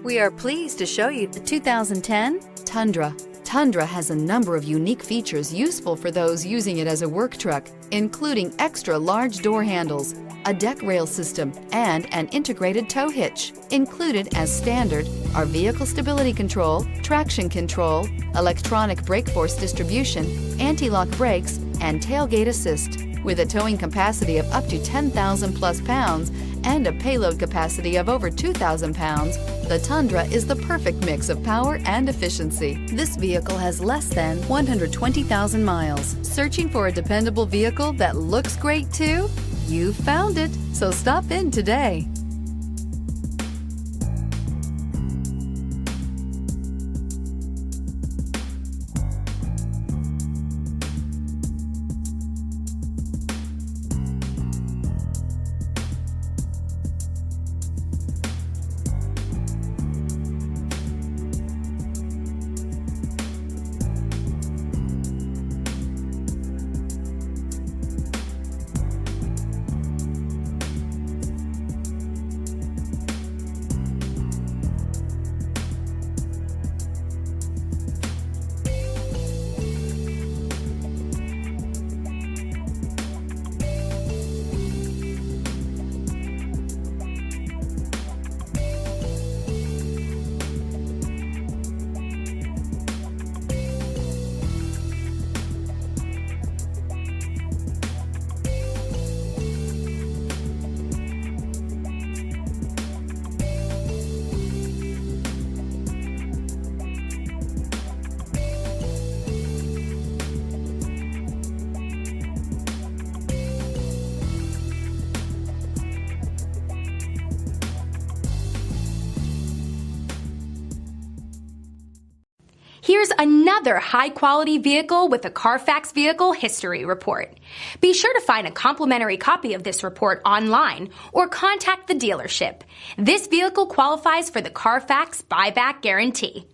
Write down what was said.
We are pleased to show you the 2010 Tundra. Tundra has a number of unique features useful for those using it as a work truck, including extra large door handles, a deck rail system, and an integrated tow hitch. Included as standard are vehicle stability control, traction control, electronic brake force distribution, anti-lock brakes, and tailgate assist. With a towing capacity of up to 10,000 plus pounds and a payload capacity of over 2,000 pounds, the Tundra is the perfect mix of power and efficiency. This vehicle has less than 120,000 miles. Searching for a dependable vehicle that looks great too? You found it, so stop in today. Here's another high-quality vehicle with a Carfax Vehicle History Report. Be sure to find a complimentary copy of this report online or contact the dealership. This vehicle qualifies for the Carfax Buyback Guarantee.